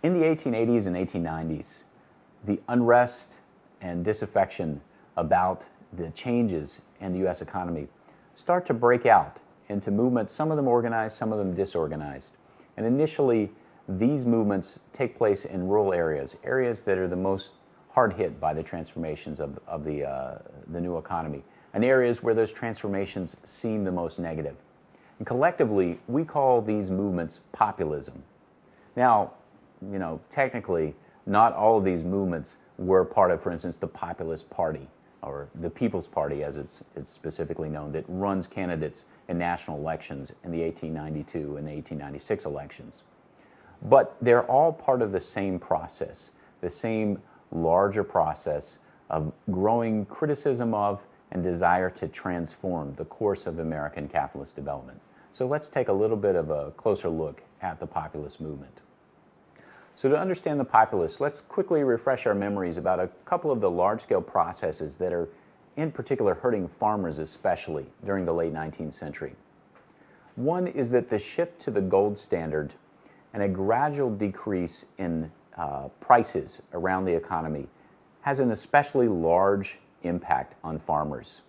In the 1880s and 1890s, the unrest and disaffection about the changes in the U.S. economy start to break out into movements, some of them organized, some of them disorganized. And initially, these movements take place in rural areas, areas that are the most hard hit by the transformations of the new economy, and areas where those transformations seem the most negative. And collectively, we call these movements populism. Now, technically, not all of these movements were part of, for instance, the Populist Party, or the People's Party, as it's specifically known, that runs candidates in national elections in the 1892 and 1896 elections. But they're all part of the same process, the same larger process of growing criticism of and desire to transform the course of American capitalist development. So let's take a little bit of a closer look at the populist movement. So to understand the populists, let's quickly refresh our memories about a couple of the large-scale processes that are in particular hurting farmers especially during the late 19th century. One is that the shift to the gold standard and a gradual decrease in prices around the economy has an especially large impact on farmers.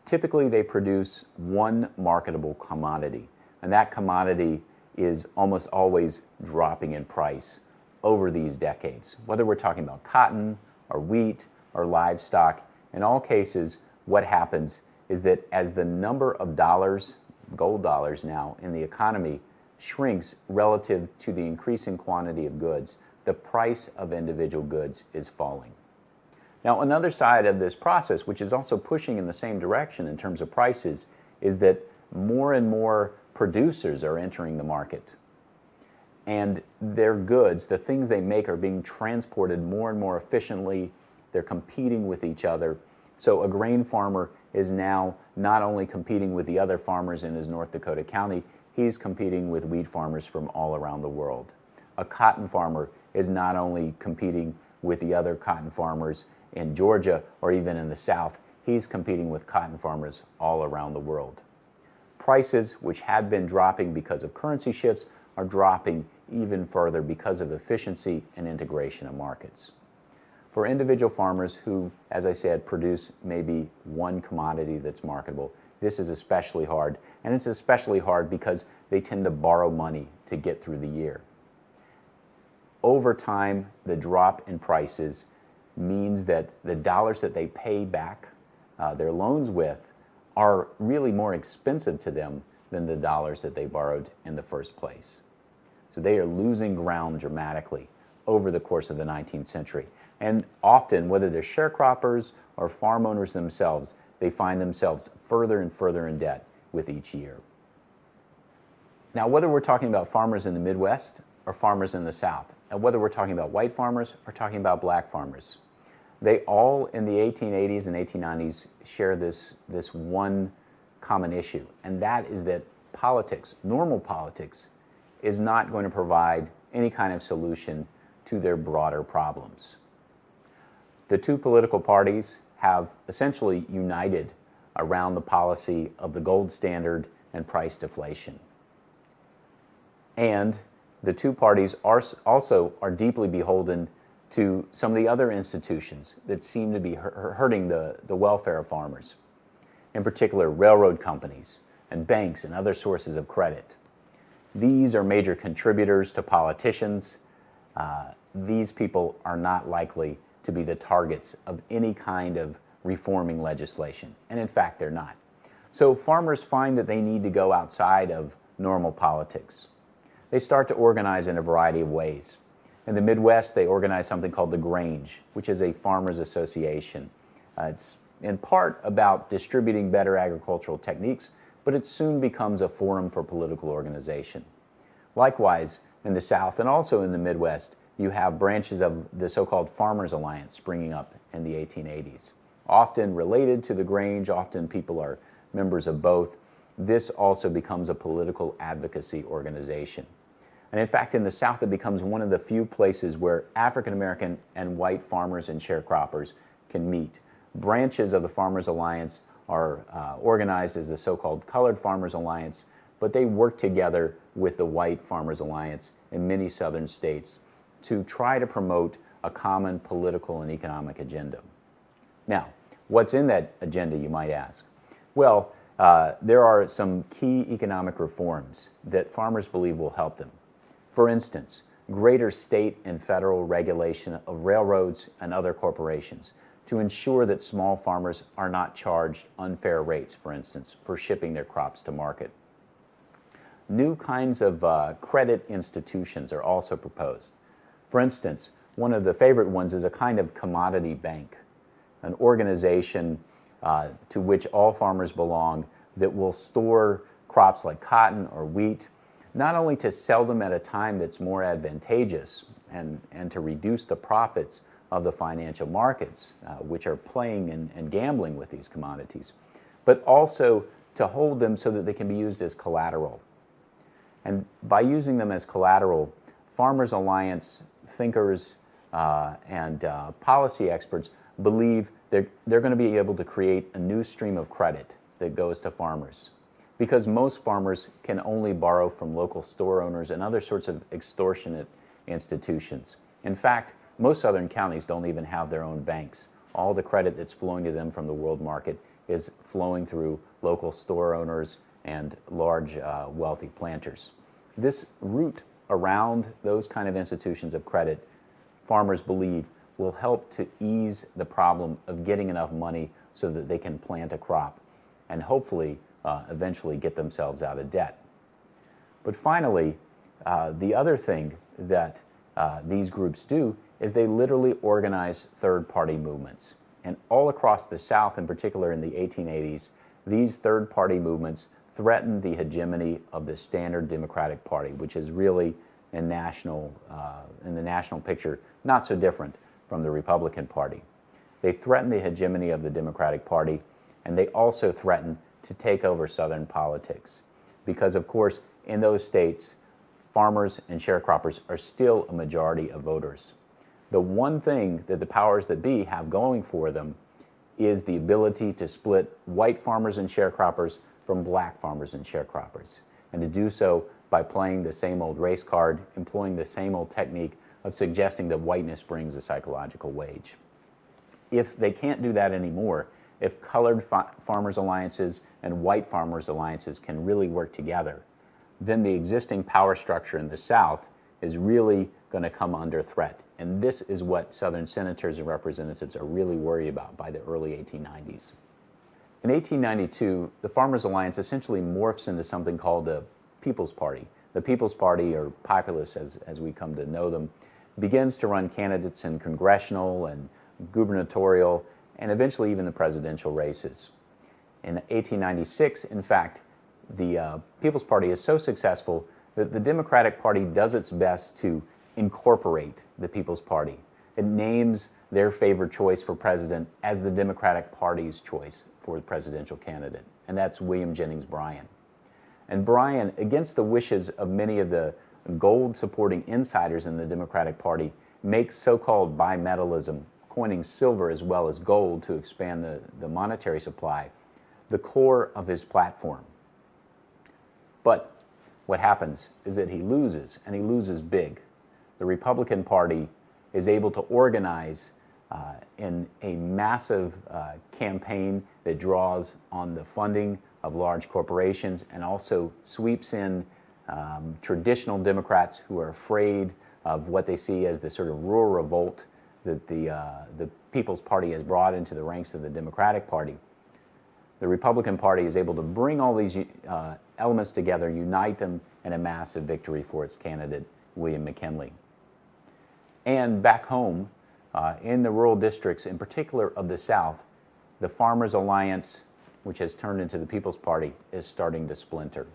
Typically, they produce one marketable commodity, and that commodity is almost always dropping in price over these decades. Whether we're talking about cotton or wheat or livestock, in all cases, what happens is that as the number of dollars, gold dollars now, in the economy shrinks relative to the increasing quantity of goods, the price of individual goods is falling. Now, another side of this process, which is also pushing in the same direction in terms of prices, is that more and more producers are entering the market. And their goods, the things they make, are being transported more and more efficiently. They're competing with each other. So a grain farmer is now not only competing with the other farmers in his North Dakota county, he's competing with wheat farmers from all around the world. A cotton farmer is not only competing with the other cotton farmers in Georgia or even in the South, he's competing with cotton farmers all around the world. Prices, which had been dropping because of currency shifts, are dropping even further because of efficiency and integration of markets. For individual farmers who, as I said, produce maybe one commodity that's marketable, this is especially hard, and it's especially hard because they tend to borrow money to get through the year. Over time, the drop in prices means that the dollars that they pay back their loans with are really more expensive to them than the dollars that they borrowed in the first place. So they are losing ground dramatically over the course of the 19th century. And often, whether they're sharecroppers or farm owners themselves, they find themselves further and further in debt with each year. Now, whether we're talking about farmers in the Midwest or farmers in the South, and whether we're talking about white farmers or talking about black farmers, they all in the 1880s and 1890s share this one common issue, and that is that politics, normal politics, is not going to provide any kind of solution to their broader problems. The two political parties have essentially united around the policy of the gold standard and price deflation. And the two parties also are deeply beholden to some of the other institutions that seem to be hurting the welfare of farmers, in particular railroad companies and banks and other sources of credit. These are major contributors to politicians. These people are not likely to be the targets of any kind of reforming legislation, and in fact they're not. So farmers find that they need to go outside of normal politics. They start to organize in a variety of ways. In the Midwest, they organize something called the Grange, which is a farmers association. It's in part about distributing better agricultural techniques, but it soon becomes a forum for political organization. Likewise, in the South and also in the Midwest, you have branches of the so-called Farmers Alliance springing up in the 1880s. Often related to the Grange, often people are members of both. This also becomes a political advocacy organization. And in fact, in the South, it becomes one of the few places where African American and white farmers and sharecroppers can meet. Branches of the Farmers Alliance are organized as the so-called Colored Farmers Alliance, but they work together with the White Farmers Alliance in many southern states to try to promote a common political and economic agenda. Now, what's in that agenda, you might ask? Well, there are some key economic reforms that farmers believe will help them. For instance, greater state and federal regulation of railroads and other corporations to ensure that small farmers are not charged unfair rates, for instance, for shipping their crops to market. New kinds of credit institutions are also proposed. For instance, one of the favorite ones is a kind of commodity bank, an organization to which all farmers belong that will store crops like cotton or wheat, not only to sell them at a time that's more advantageous and to reduce the profits of the financial markets, which are playing and gambling with these commodities, but also to hold them so that they can be used as collateral. And by using them as collateral, Farmers Alliance thinkers and policy experts believe they're going to be able to create a new stream of credit that goes to farmers. Because most farmers can only borrow from local store owners and other sorts of extortionate institutions. In fact, most southern counties don't even have their own banks. All the credit that's flowing to them from the world market is flowing through local store owners and large wealthy planters. This route around those kind of institutions of credit, farmers believe, will help to ease the problem of getting enough money so that they can plant a crop and hopefully eventually get themselves out of debt. But finally, the other thing that these groups do is they literally organize third-party movements. And all across the South, in particular in the 1880s, these third-party movements threatened the hegemony of the standard Democratic Party, which is really in the national picture not so different from the Republican Party. They threatened the hegemony of the Democratic Party, and they also threatened to take over Southern politics. Because, of course, in those states, farmers and sharecroppers are still a majority of voters. The one thing that the powers that be have going for them is the ability to split white farmers and sharecroppers from black farmers and sharecroppers, and to do so by playing the same old race card, employing the same old technique of suggesting that whiteness brings a psychological wage. If they can't do that anymore, if colored farmers' alliances and white farmers' alliances can really work together, then the existing power structure in the South is really going to come under threat. And this is what Southern senators and representatives are really worried about by the early 1890s. In 1892, the Farmers Alliance essentially morphs into something called the People's Party. The People's Party, or Populists as we come to know them, begins to run candidates in congressional and gubernatorial and eventually even the presidential races. In 1896, in fact, the People's Party is so successful that the Democratic Party does its best to incorporate the People's Party. It names their favored choice for president as the Democratic Party's choice for the presidential candidate, and that's William Jennings Bryan. And Bryan, against the wishes of many of the gold-supporting insiders in the Democratic Party, makes so-called bimetallism, coining silver as well as gold to expand the monetary supply, the core of his platform. But what happens is that he loses, and he loses big. The Republican Party is able to organize in a massive campaign that draws on the funding of large corporations and also sweeps in traditional Democrats who are afraid of what they see as the sort of rural revolt that the People's Party has brought into the ranks of the Democratic Party. The Republican Party is able to bring all these elements together, unite them in a massive victory for its candidate, William McKinley. And back home, in the rural districts, in particular of the South, the Farmers Alliance, which has turned into the People's Party, is starting to splinter.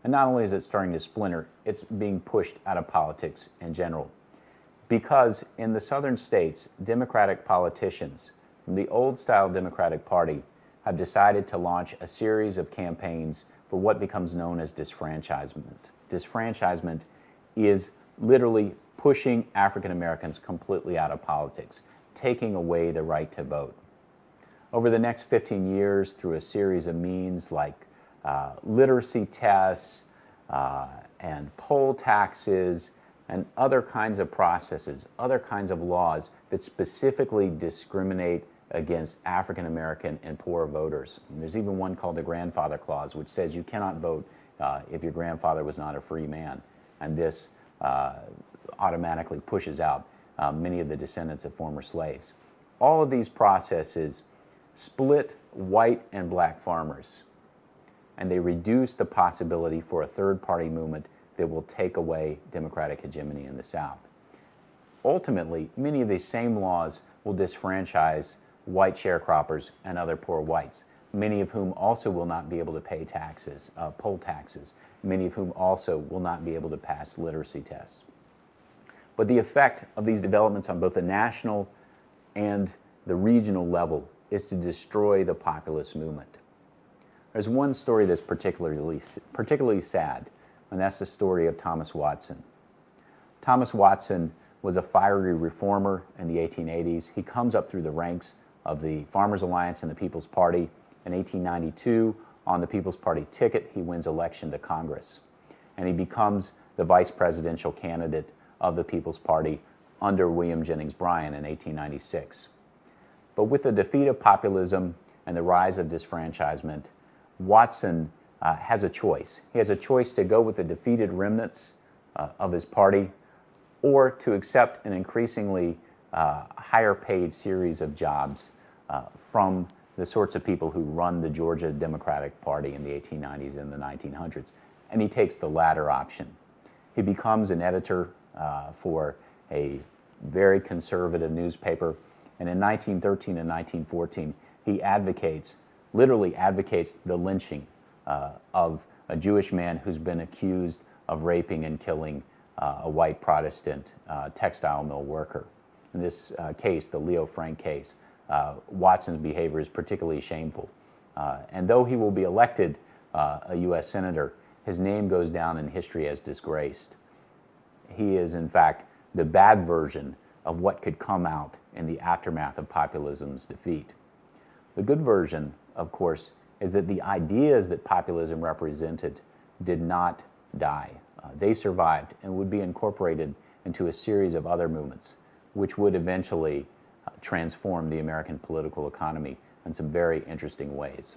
And not only is it starting to splinter, it's being pushed out of politics in general. Because in the southern states, Democratic politicians from the old-style Democratic Party have decided to launch a series of campaigns for what becomes known as disfranchisement. Disfranchisement is literally pushing African Americans completely out of politics, taking away the right to vote. Over the next 15 years, through a series of means like literacy tests and poll taxes and other kinds of processes, other kinds of laws that specifically discriminate against African American and poor voters. And there's even one called the Grandfather Clause, which says you cannot vote if your grandfather was not a free man. And this automatically pushes out many of the descendants of former slaves. All of these processes split white and black farmers, and they reduce the possibility for a third-party movement that will take away democratic hegemony in the South. Ultimately, many of these same laws will disfranchise white sharecroppers and other poor whites, many of whom also will not be able to pay taxes, poll taxes, many of whom also will not be able to pass literacy tests. But the effect of these developments on both the national and the regional level is to destroy the populist movement. There's one story that's particularly sad, and that's the story of Thomas Watson. Thomas Watson was a fiery reformer in the 1880s. He comes up through the ranks of the Farmers Alliance and the People's Party. In 1892, on the People's Party ticket, he wins election to Congress, and he becomes the vice presidential candidate of the People's Party under William Jennings Bryan in 1896. But with the defeat of populism and the rise of disfranchisement, Watson has a choice. He has a choice to go with the defeated remnants of his party, or to accept an increasingly higher paid series of jobs from the sorts of people who run the Georgia Democratic Party in the 1890s and the 1900s. And he takes the latter option. He becomes an editor for a very conservative newspaper, and in 1913 and 1914, he literally advocates the lynching of a Jewish man who's been accused of raping and killing a white Protestant textile mill worker. In this case, the Leo Frank case, Watson's behavior is particularly shameful. And though he will be elected a U.S. Senator, his name goes down in history as disgraced. He is, in fact, the bad version of what could come out in the aftermath of populism's defeat. The good version, of course, is that the ideas that populism represented did not die. They survived and would be incorporated into a series of other movements, which would eventually transform the American political economy in some very interesting ways.